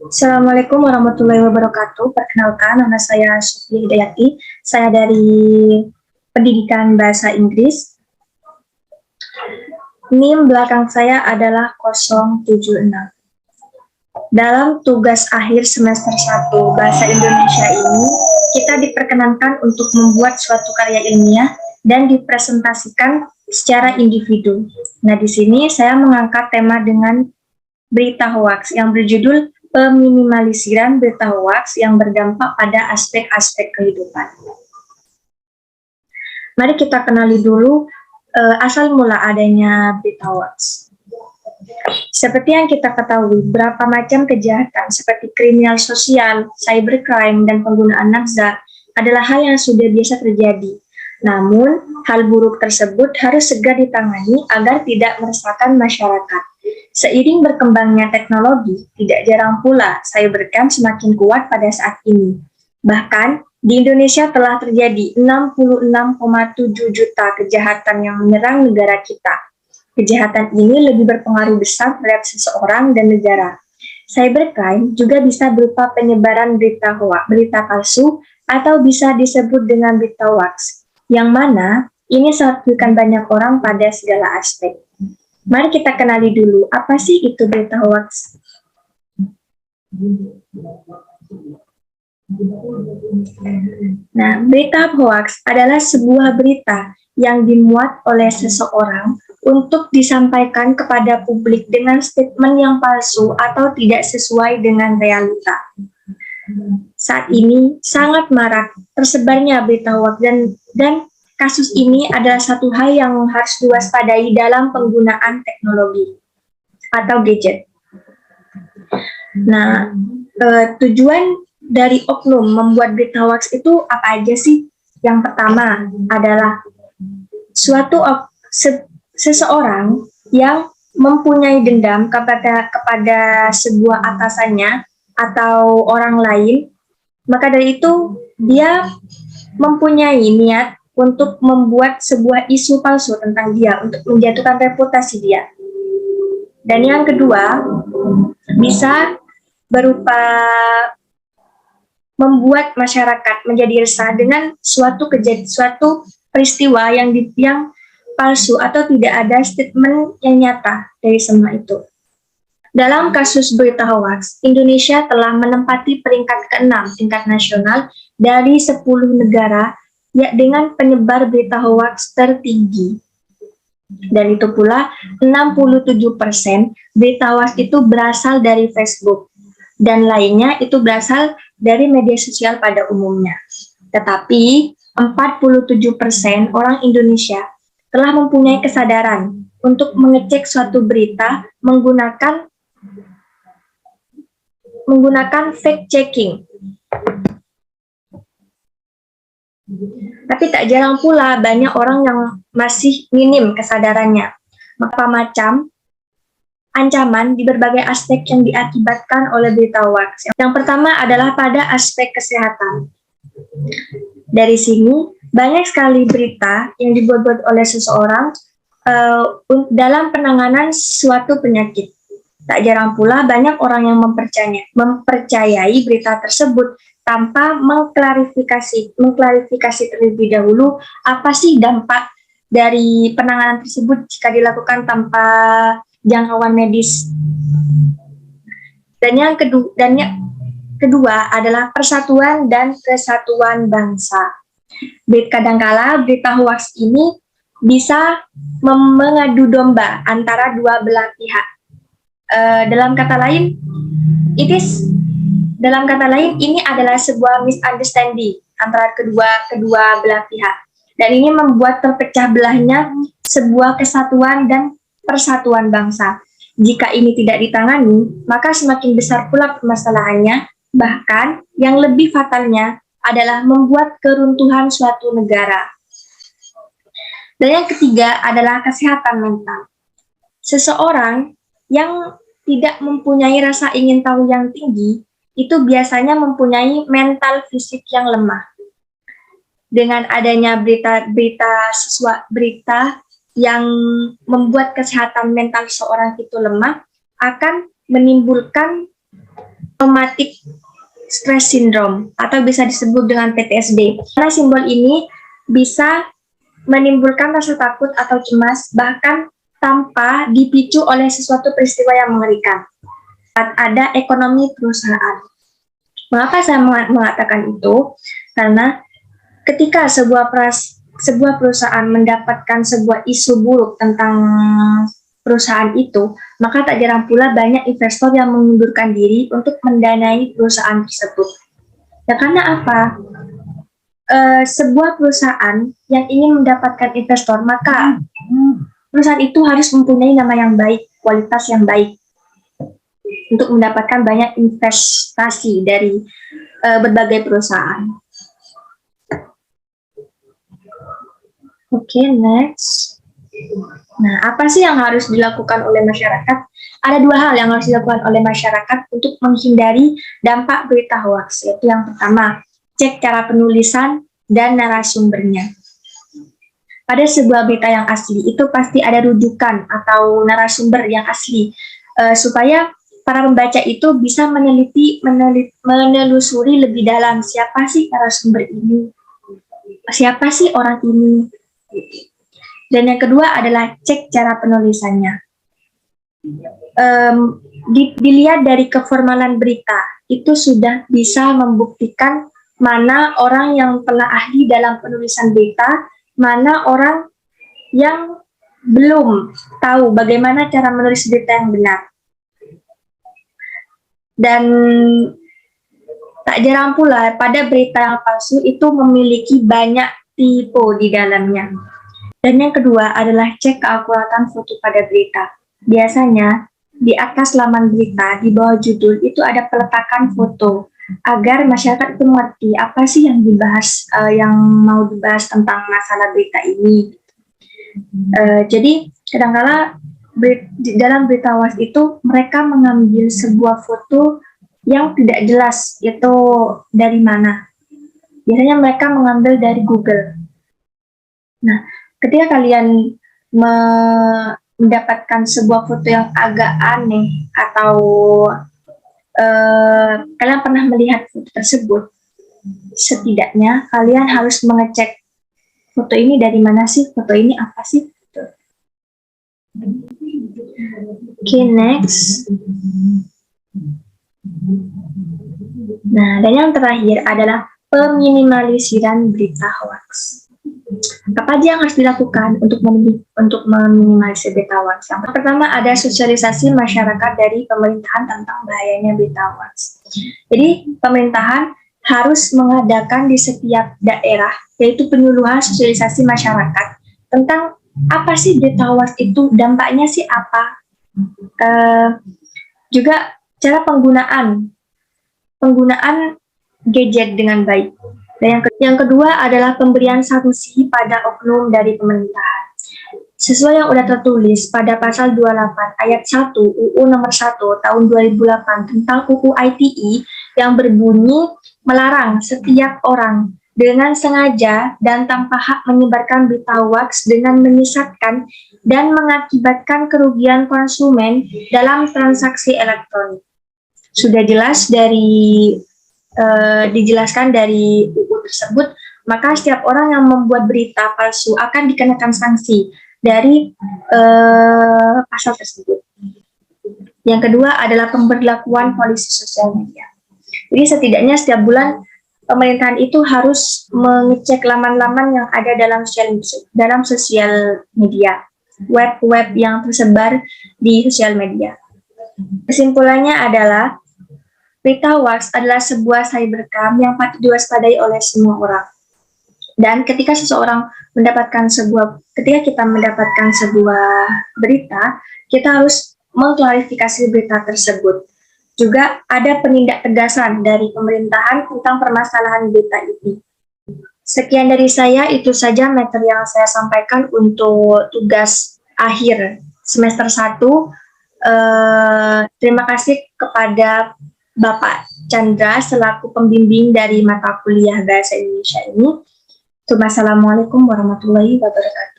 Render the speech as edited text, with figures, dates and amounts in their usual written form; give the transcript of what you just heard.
Assalamualaikum warahmatullahi wabarakatuh. Perkenalkan, nama saya Syukri Hidayati. Saya dari Pendidikan Bahasa Inggris. NIM belakang saya adalah 076. Dalam tugas akhir semester 1 Bahasa Indonesia ini, kita diperkenankan untuk membuat suatu karya ilmiah dan dipresentasikan secara individu. Nah, di sini saya mengangkat tema dengan berita hoaks yang berjudul peminimalisasian berita hoaks yang berdampak pada aspek-aspek kehidupan. Mari kita kenali dulu asal mula adanya berita hoaks. Seperti yang kita ketahui, berapa macam kejahatan seperti kriminal sosial, cybercrime, dan penggunaan nafsa adalah hal yang sudah biasa terjadi. Namun, hal buruk tersebut harus segera ditangani agar tidak meresahkan masyarakat. Seiring berkembangnya teknologi, tidak jarang pula cybercrime semakin kuat pada saat ini. Bahkan, di Indonesia telah terjadi 66,7 juta kejahatan yang menyerang negara kita. Kejahatan ini lebih berpengaruh besar terhadap seseorang dan negara. Cybercrime juga bisa berupa penyebaran berita hoaks, berita palsu, atau bisa disebut dengan berita hoaks, yang mana ini sangat merugikan banyak orang pada segala aspek. Mari kita kenali dulu, apa sih itu berita hoaks? Nah, berita hoaks adalah sebuah berita yang dimuat oleh seseorang untuk disampaikan kepada publik dengan statement yang palsu atau tidak sesuai dengan realita. Saat ini sangat marak tersebarnya berita hoaks dan kasus ini adalah satu hal yang harus diwaspadai dalam penggunaan teknologi atau gadget. Nah, tujuan dari oknum membuat berita hoaks itu apa aja sih? Yang pertama adalah seseorang yang mempunyai dendam kepada sebuah atasannya atau orang lain, maka dari itu dia mempunyai niat untuk membuat sebuah isu palsu tentang dia, untuk menjatuhkan reputasi dia. Dan yang kedua, bisa berupa membuat masyarakat menjadi resah dengan suatu peristiwa yang palsu atau tidak ada statement yang nyata dari semua itu. Dalam kasus berita hoaks, Indonesia telah menempati peringkat ke-6 tingkat nasional dari 10 negara ya dengan penyebar berita hoaks tertinggi. Dan itu pula 67% berita hoaks itu berasal dari Facebook dan lainnya itu berasal dari media sosial pada umumnya. Tetapi 47% orang Indonesia telah mempunyai kesadaran untuk mengecek suatu berita menggunakan fact checking. Tapi tak jarang pula banyak orang yang masih minim kesadarannya. Apa macam ancaman di berbagai aspek yang diakibatkan oleh berita hoaks. Yang pertama adalah pada aspek kesehatan. Dari sini, banyak sekali berita yang dibuat-buat oleh seseorang dalam penanganan suatu penyakit. Tak jarang pula banyak orang yang mempercayai berita tersebut tanpa mengklarifikasi terlebih dahulu apa sih dampak dari penanganan tersebut jika dilakukan tanpa jangkauan medis. Dan yang kedua adalah persatuan dan kesatuan bangsa. Kadangkala berita hoaks ini bisa mengadu domba antara dua belah pihak. Dalam kata lain, ini adalah sebuah misunderstanding antara kedua belah pihak. Dan ini membuat terpecah belahnya sebuah kesatuan dan persatuan bangsa. Jika ini tidak ditangani, maka semakin besar pula permasalahannya. Bahkan yang lebih fatalnya adalah membuat keruntuhan suatu negara. Dan yang ketiga adalah kesehatan mental. Seseorang yang tidak mempunyai rasa ingin tahu yang tinggi, itu biasanya mempunyai mental fisik yang lemah. Dengan adanya berita yang membuat kesehatan mental seorang itu lemah, akan menimbulkan traumatic stress syndrome atau bisa disebut dengan PTSD. Karena simbol ini bisa menimbulkan rasa takut atau cemas bahkan tanpa dipicu oleh sesuatu peristiwa yang mengerikan. Saat ada ekonomi perusahaan. Mengapa saya mengatakan itu? Karena ketika sebuah perusahaan mendapatkan sebuah isu buruk tentang perusahaan itu, maka tak jarang pula banyak investor yang mengundurkan diri untuk mendanai perusahaan tersebut. Ya karena apa? Sebuah perusahaan yang ingin mendapatkan investor, maka perusahaan itu harus mempunyai nama yang baik, kualitas yang baik, untuk mendapatkan banyak investasi dari berbagai perusahaan. Oke, next. Nah, apa sih yang harus dilakukan oleh masyarakat? Ada dua hal yang harus dilakukan oleh masyarakat untuk menghindari dampak berita hoax, yaitu yang pertama, cek cara penulisan dan narasumbernya. Pada sebuah berita yang asli, itu pasti ada rujukan atau narasumber yang asli, supaya para pembaca itu bisa menelusuri lebih dalam siapa sih narasumber ini, siapa sih orang ini. Dan yang kedua adalah cek cara penulisannya. Dilihat dari keformalan berita, itu sudah bisa membuktikan mana orang yang telah ahli dalam penulisan berita, mana orang yang belum tahu bagaimana cara menulis berita yang benar. Dan tak jarang pula pada berita yang palsu itu memiliki banyak tipe di dalamnya. Dan yang kedua adalah cek keakuratan foto pada berita. Biasanya di atas laman berita, di bawah judul itu ada peletakan foto agar masyarakat itu mengerti apa sih yang dibahas, yang mau dibahas tentang masalah berita ini. Jadi kadang-kala dalam berita hoax itu mereka mengambil sebuah foto yang tidak jelas itu dari mana. Biasanya mereka mengambil dari Google. Nah, ketika kalian mendapatkan sebuah foto yang agak aneh atau kalian pernah melihat foto tersebut, setidaknya kalian harus mengecek foto ini dari mana sih, foto ini apa sih. Oke, next. Nah, dan yang terakhir adalah peminimalisasian berita hoax. Apa aja yang harus dilakukan untuk meminimalisir berita hoax? Yang pertama ada sosialisasi masyarakat dari pemerintahan tentang bahayanya berita hoax. Jadi pemerintahan harus mengadakan di setiap daerah, yaitu penyuluhan sosialisasi masyarakat tentang apa sih berita hoax itu, dampaknya sih apa. Juga cara penggunaan gadget dengan baik. Dan yang kedua adalah pemberian sanksi pada oknum dari pemerintahan. Sesuai yang sudah tertulis pada pasal 28 ayat 1 UU nomor 1 tahun 2008 tentang UU ITE yang berbunyi melarang setiap orang dengan sengaja dan tanpa hak menyebarkan berita hoax dengan menyesatkan dan mengakibatkan kerugian konsumen dalam transaksi elektronik. Sudah jelas dijelaskan dari UU tersebut, maka setiap orang yang membuat berita palsu akan dikenakan sanksi dari pasal tersebut. Yang kedua adalah pemberlakuan polisi sosial media. Jadi setidaknya setiap bulan pemerintahan itu harus mengecek laman-laman yang ada dalam sosial media, web-web yang tersebar di sosial media. Kesimpulannya adalah berita hoax adalah sebuah cybercrime yang patut diwaspadai oleh semua orang. Dan ketika kita mendapatkan sebuah berita, kita harus mengklarifikasi berita tersebut. Juga ada penindak tegasan dari pemerintahan tentang permasalahan berita ini. Sekian dari saya, itu saja materi yang saya sampaikan untuk tugas akhir semester 1. Terima kasih kepada Bapak Chandra selaku pembimbing dari mata kuliah Bahasa Indonesia ini. Assalamualaikum warahmatullahi wabarakatuh.